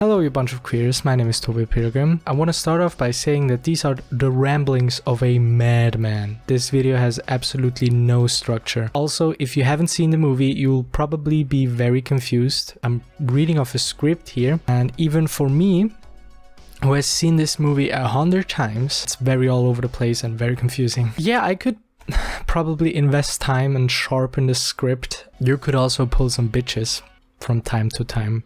Hello you bunch of queers, my name is Toby Pilgrim. I want to start off by saying that these are the ramblings of a madman. This video has absolutely no structure. Also, if you haven't seen the movie, you'll probably be very confused. I'm reading off a script here, and even for me, who has seen this movie 100 times, it's very all over the place and very confusing. Yeah, I could probably invest time and sharpen the script. You could also pull some bitches from time to time.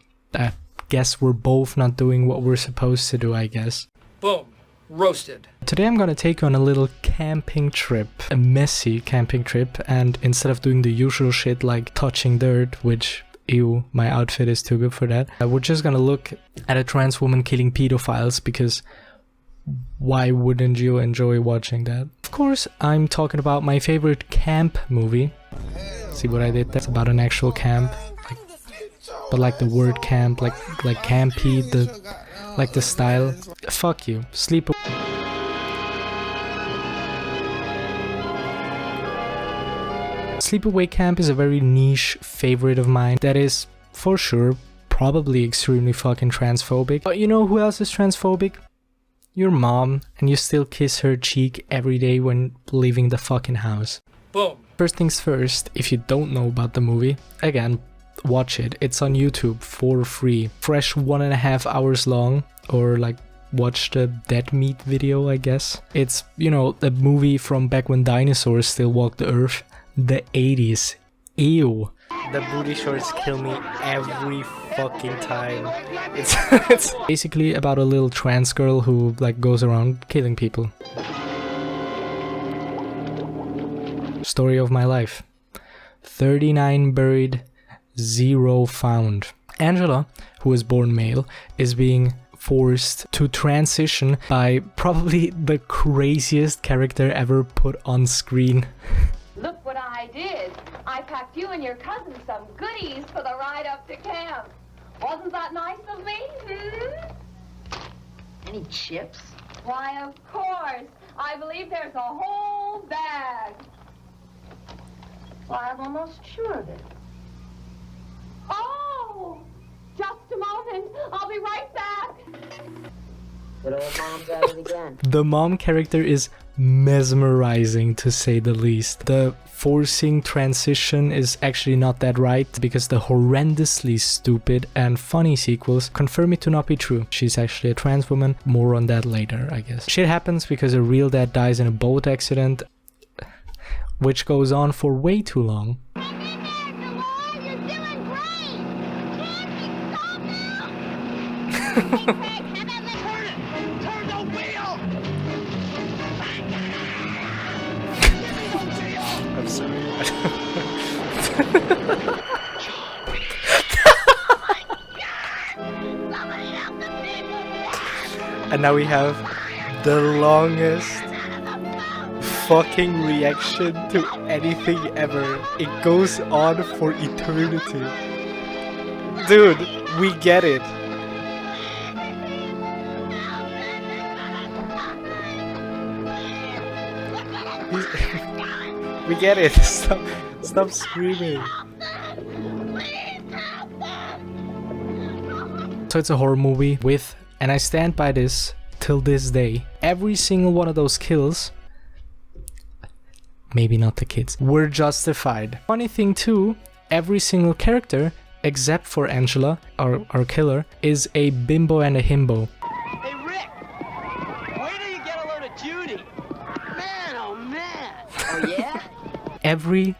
Guess we're both not doing what we're supposed to do, I guess. Boom. Roasted. Today I'm gonna take you on a little camping trip, a messy camping trip, and instead of doing the usual shit like touching dirt, which, ew, my outfit is too good for that, we're just gonna look at a trans woman killing pedophiles, because why wouldn't you enjoy watching that? Of course, I'm talking about my favorite camp movie. See what I did? That's about an actual camp. But like the word camp, like campy, like the style. Fuck you. Sleepaway. Sleepaway Camp is a very niche favorite of mine that is, for sure, probably extremely fucking transphobic. But you know who else is transphobic? Your mom, and you still kiss her cheek every day when leaving the fucking house. Boom. First things first, if you don't know about the movie, again, watch it. It's on YouTube for free. Fresh 1.5 hours long, or like watch the dead meat video, I guess. It's, you know, the movie from back when dinosaurs still walked the earth. The 80s. Ew. The booty shorts kill me every fucking time. It's basically about a little trans girl who like goes around killing people. Story of my life. 39 buried, 0 found. Angela, who is born male, is being forced to transition by probably the craziest character ever put on screen. Look what I did. I packed you and your cousin some goodies for the ride up to camp. Wasn't that nice of me? Any chips? Why, of course. I believe there's a whole bag. Well, I'm almost sure of it. Oh, just a moment. I'll be right back. Good old mom's at it again. The mom character is mesmerizing, to say the least. The forcing transition is actually not that right, because the horrendously stupid and funny sequels confirm it to not be true. She's actually a trans woman. More on that later, I guess. Shit happens because a real dad dies in a boat accident, which goes on for way too long. I'm sorry. And now we have the longest fucking reaction to anything ever. It goes on for eternity. Dude, we get it. We get it. Stop screaming. So it's a horror movie with, and I stand by this till this day, every single one of those kills, maybe not the kids, were justified. Funny thing too, every single character except for Angela, our killer, is a bimbo and a himbo. Hey Rick, wait till you get a load of Judy. Man, oh man. Oh yeah? Every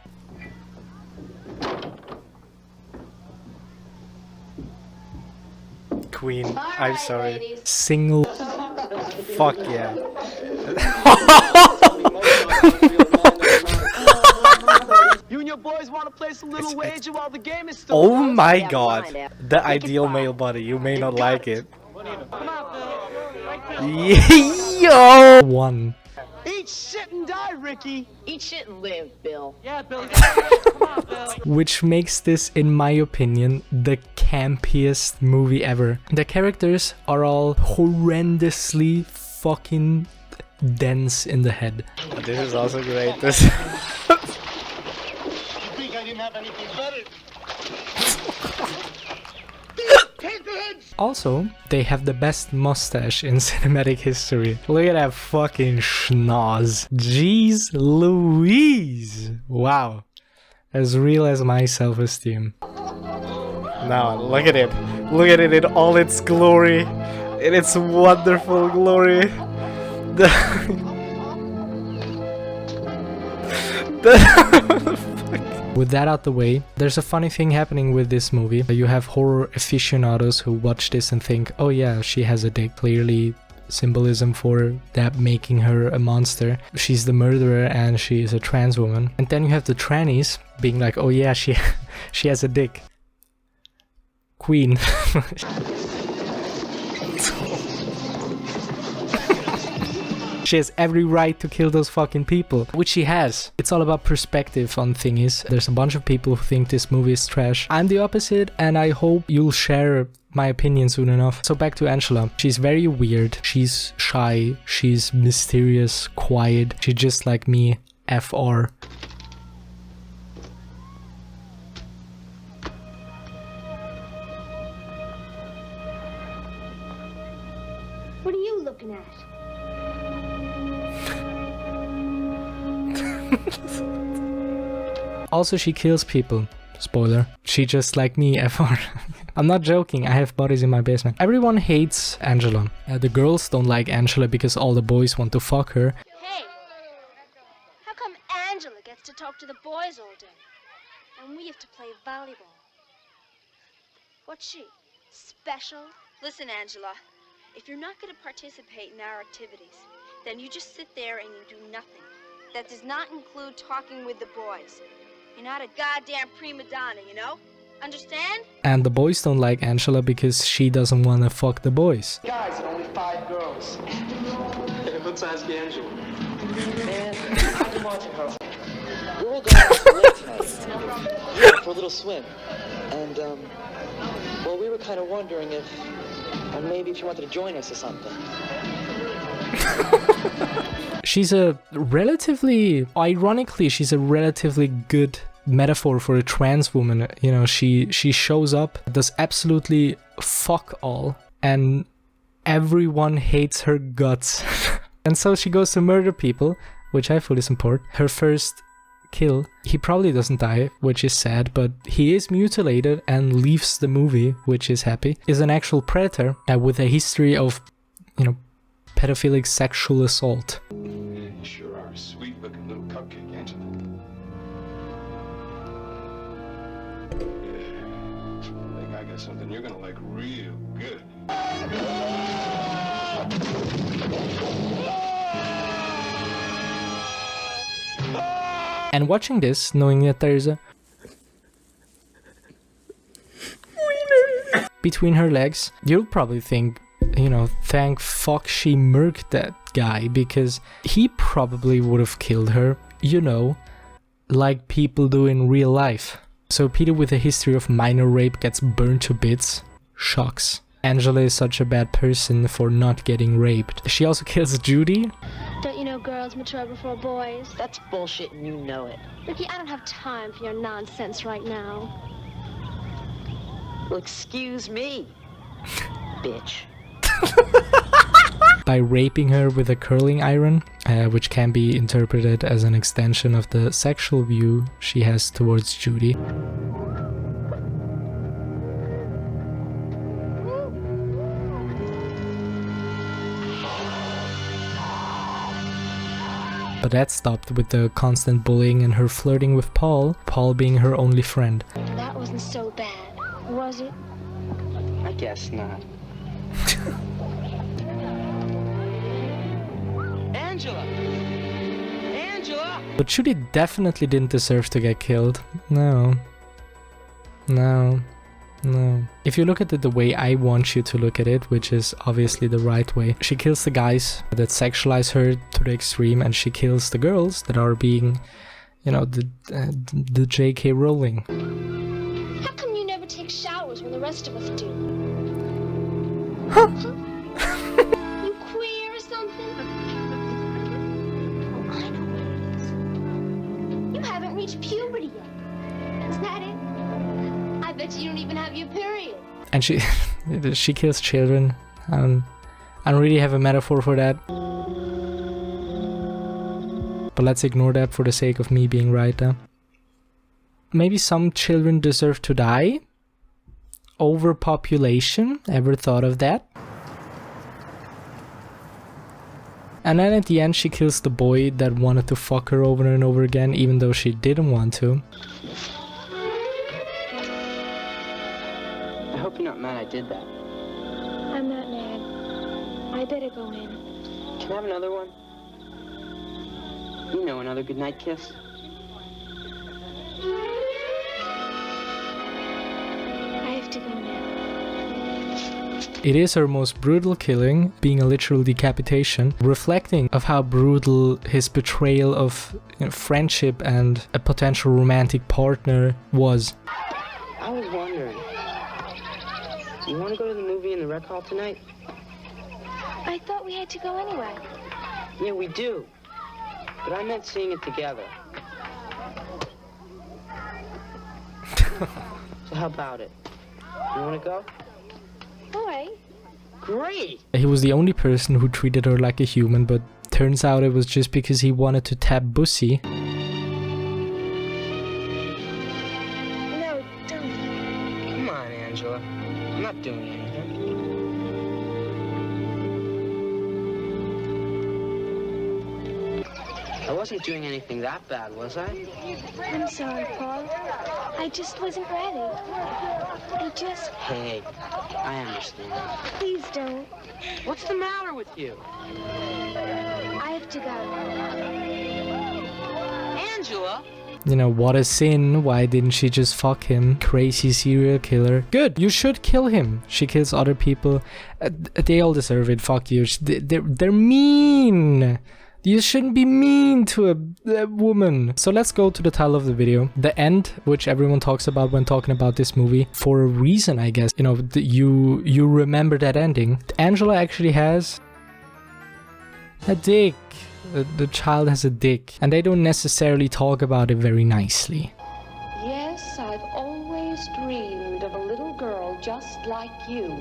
queen, I'm right, sorry, ladies. single fuck yeah. You and your boys want to play some little wager while the game is still Oh close? my Yeah, god, mind it. the ideal male body. You may not like it. Come on, Bill. Yo! One. Eat shit and die, Ricky. Eat shit and live, Bill. Yeah, Bill. Come on, Bill. Which makes this, in my opinion, the campiest movie ever. The characters are all horrendously fucking dense in the head. This is also great. This think I didn't have anything better. Also, they have the best mustache in cinematic history. Look at that fucking schnoz. Jeez Louise. Wow. As real as my self-esteem. Now, look at it. Look at it in all its glory. In its wonderful glory. With that out the way, there's a funny thing happening with this movie. You have horror aficionados who watch this and think, oh yeah, she has a dick. Clearly symbolism for that making her a monster. She's the murderer and she is a trans woman. And then you have the trannies being like, oh yeah, she has a dick. Queen. She has every right to kill those fucking people, which she has. It's all about perspective on thingies. There's a bunch of people who think this movie is trash. I'm the opposite, and I hope you'll share my opinion soon enough. So back to Angela. She's very weird. She's shy. She's mysterious, quiet. She's just like me, FR. What are you looking at? Also, she kills people. Spoiler. She just like me, FR. I'm not joking, I have bodies in my basement. Everyone hates Angela. The girls don't like Angela because all the boys want to fuck her. Hey, how come Angela gets to talk to the boys all day? And we have to play volleyball? What's she? Special? Listen, Angela, if you're not going to participate in our activities, then you just sit there and you do nothing. That does not include talking with the boys. You're not a goddamn prima donna, you know? Understand? And the boys don't like Angela because she doesn't want to fuck the boys. Guys and only 5 girls. Hey, let's ask Angela. Man, I've been watching her. We're all going out to the lake tonight. Yeah, for a little swim. And, well, we were kind of wondering if, maybe if you wanted to join us or something. She's a relatively, ironically, she's a relatively good metaphor for a trans woman. You know, she shows up, does absolutely fuck all, and everyone hates her guts. And so she goes to murder people, which I fully support. Her first kill, he probably doesn't die, which is sad, but he is mutilated and leaves the movie, which is happy. Is an actual predator with a history of, you know, pedophilic sexual assault. You sure are a sweet-looking little cupcake, Angela. Yeah. I think I got something you're gonna like real good. And watching this, knowing that there's a between her legs, you'll probably think, you know, thank fuck she murked that guy, because he probably would have killed her, you know, like people do in real life. So Peter with a history of minor rape gets burned to bits. Shocks. Angela is such a bad person for not getting raped. She also kills Judy. Don't you know girls mature before boys? That's bullshit and you know it. Ricky, I don't have time for your nonsense right now. Well, excuse me, bitch. By raping her with a curling iron, which can be interpreted as an extension of the sexual view she has towards Judy. But that stopped with the constant bullying and her flirting with Paul, Paul being her only friend. That wasn't so bad, was it? I guess not. Angela! Angela! But Judy definitely didn't deserve to get killed. No. No. No. If you look at it the way I want you to look at it, which is obviously the right way, she kills the guys that sexualize her to the extreme, and she kills the girls that are being, you know, the J.K. Rowling. How come you never take showers when the rest of us do? Huh? You queer or something? Oh, I know what it is. You haven't reached puberty yet. Is that it? I bet you don't even have your period. And She kills children. I don't really have a metaphor for that. But let's ignore that for the sake of me being right now. Maybe some children deserve to die? Overpopulation? Ever thought of that? And then at the end she kills the boy that wanted to fuck her over and over again, even though she didn't want to. I hope you're not mad I did that. I'm not mad. I better go in. Can I have another one? You know, another goodnight kiss. I have to go now. It is her most brutal killing, being a literal decapitation, reflecting of how brutal his betrayal of friendship and a potential romantic partner was. I was wondering, you want to go to the movie in the rec hall tonight? I thought we had to go anyway. Yeah, we do. But I meant seeing it together. So how about it? You want to go? All right. Great! He was the only person who treated her like a human, but turns out it was just because he wanted to tap Bussy. No, don't. Come on, Angela. I'm not doing anything. I wasn't doing anything that bad, was I? I'm sorry, Paul. I just wasn't ready. I just... Hey, I understand. Please don't. What's the matter with you? I have to go. Angela? You know, what a sin. Why didn't she just fuck him? Crazy serial killer. Good, you should kill him. She kills other people. They all deserve it. Fuck you. They're mean. You shouldn't be mean to a woman. So let's go to the title of the video. The end, which everyone talks about when talking about this movie. For a reason, I guess. You know, you remember that ending. Angela actually has a dick. The child has a dick. And they don't necessarily talk about it very nicely. Yes, I've always dreamed of a little girl just like you.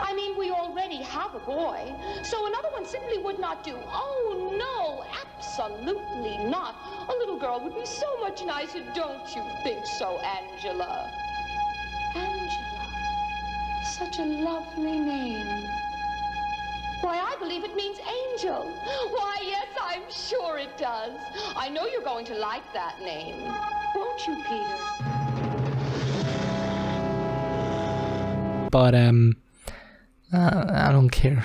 I mean, we already have a boy, so another one simply would not do. Oh, no, absolutely not. A little girl would be so much nicer, don't you think so, Angela? Angela. Such a lovely name. Why, I believe it means angel. Why, yes, I'm sure it does. I know you're going to like that name. Won't you, Peter? But, I don't care.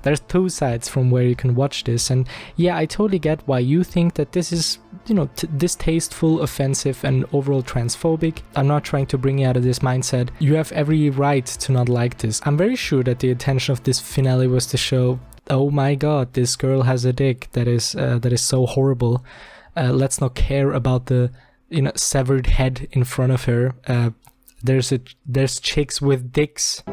There's two sides from where you can watch this, and yeah, I totally get why you think that this is, you know, distasteful, offensive, and overall transphobic. I'm not trying to bring you out of this mindset. You have every right to not like this. I'm very sure that the intention of this finale was to show, oh my god, this girl has a dick that is so horrible. Let's not care about the, you know, severed head in front of her. There's chicks with dicks.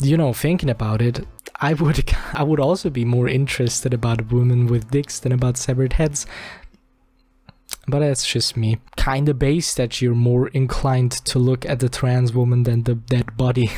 You know, thinking about it, I would also be more interested about women with dicks than about severed heads. But that's just me. Kinda based that you're more inclined to look at the trans woman than the dead body.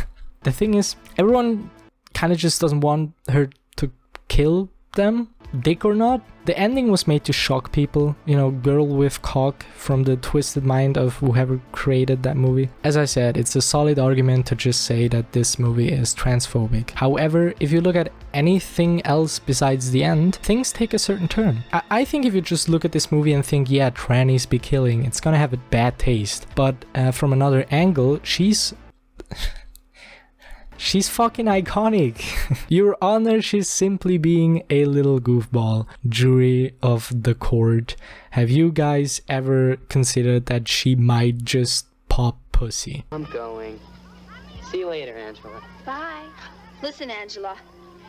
The thing is, everyone kinda just doesn't want her to kill them, dick or not. The ending was made to shock people, you know, girl with cock, from the twisted mind of whoever created that movie. As I said, it's a solid argument to just say that this movie is transphobic. However, if you look at anything else besides the end, things take a certain turn. I think if you just look at this movie and think, yeah, trannies be killing, it's gonna have a bad taste. But from another angle, she's fucking iconic. Your Honor, she's simply being a little goofball. Jury of the court, have you guys ever considered that she might just pop pussy? I'm going. See you later, Angela. Bye. Listen, Angela,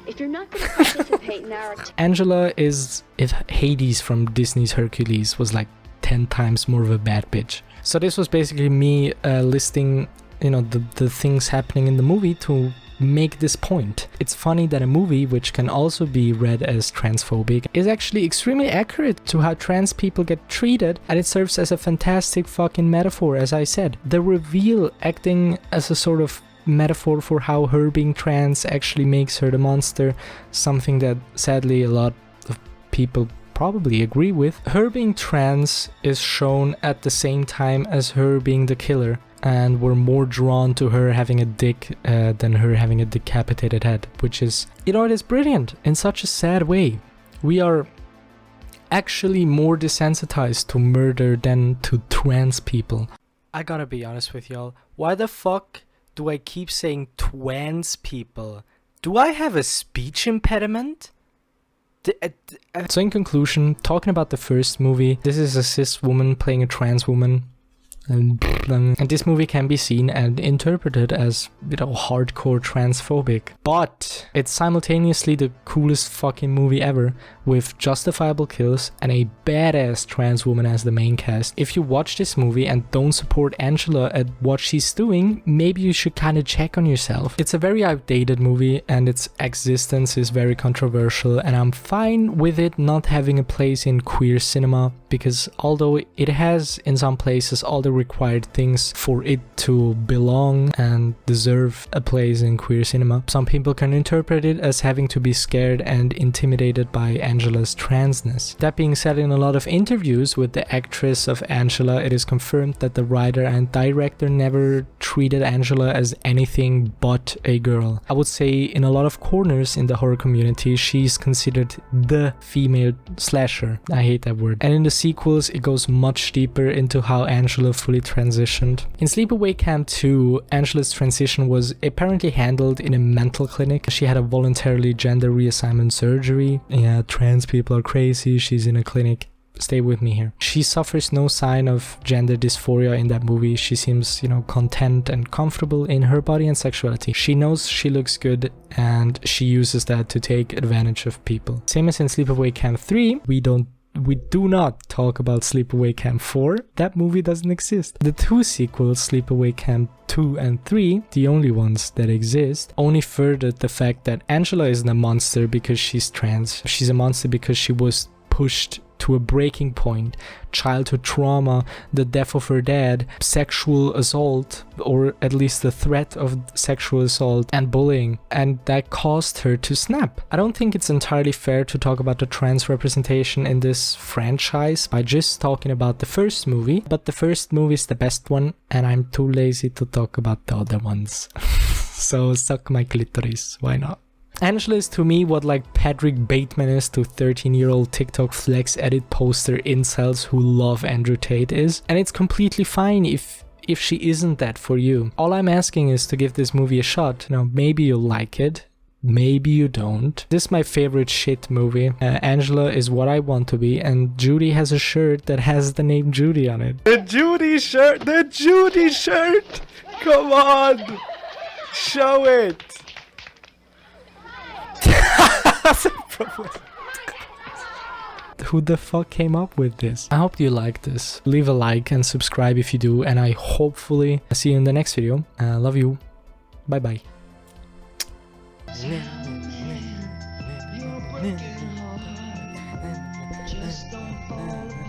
if you're not going to participate in our... Angela is if Hades from Disney's Hercules was like 10 times more of a bad bitch. So this was basically me listing, you know, the things happening in the movie to make this point. It's funny that a movie, which can also be read as transphobic, is actually extremely accurate to how trans people get treated, and it serves as a fantastic fucking metaphor, as I said. The reveal acting as a sort of metaphor for how her being trans actually makes her the monster, something that sadly a lot of people probably agree with. Her being trans is shown at the same time as her being the killer, and we're more drawn to her having a dick than her having a decapitated head, which is, you know, it is brilliant in such a sad way. We are actually more desensitized to murder than to trans people. I gotta be honest with y'all, why the fuck do I keep saying trans people? Do I have a speech impediment? So in conclusion, talking about the first movie, this is a cis woman playing a trans woman. And this movie can be seen and interpreted as, you know, hardcore transphobic. But it's simultaneously the coolest fucking movie ever, with justifiable kills and a badass trans woman as the main cast. If you watch this movie and don't support Angela at what she's doing, maybe you should kind of check on yourself. It's a very outdated movie and its existence is very controversial, and I'm fine with it not having a place in queer cinema, because although it has in some places all the required things for it to belong and deserve a place in queer cinema, some people can interpret it as having to be scared and intimidated by Angela's transness. That being said, in a lot of interviews with the actress of Angela, it is confirmed that the writer and director never treated Angela as anything but a girl. I would say in a lot of corners in the horror community, she's considered the female slasher. I hate that word. And in the sequels, it goes much deeper into how Angela fully transitioned. In Sleepaway Camp 2, Angela's transition was apparently handled in a mental clinic. She had a voluntarily gender reassignment surgery. Yeah, trans people are crazy. She's in a clinic. Stay with me here. She suffers no sign of gender dysphoria in that movie. She seems, you know, content and comfortable in her body and sexuality. She knows she looks good and she uses that to take advantage of people. Same as in Sleepaway Camp 3, we do not talk about Sleepaway Camp 4. That movie doesn't exist. The two sequels, Sleepaway Camp 2 and 3, the only ones that exist, only furthered the fact that Angela isn't a monster because she's trans. She's a monster because she was pushed to a breaking point, childhood trauma, the death of her dad, sexual assault, or at least the threat of sexual assault, and bullying, and that caused her to snap. I don't think it's entirely fair to talk about the trans representation in this franchise by just talking about the first movie, but the first movie is the best one, and I'm too lazy to talk about the other ones. So suck my clitoris, why not? Angela is to me what like Patrick Bateman is to 13-year-old TikTok flex edit poster incels who love Andrew Tate is, and it's completely fine if she isn't that for you. All I'm asking is to give this movie a shot. You know, maybe you'll like it, maybe you don't. This is my favorite shit movie. Angela is what I want to be, and Judy has a shirt that has the name Judy on it. The Judy shirt! The Judy shirt! Come on! Show it! Who the fuck came up with this? I hope you like this. Leave a like and subscribe if you do, and I hopefully see you in the next video. Love you. Bye bye. Just don't fall apart.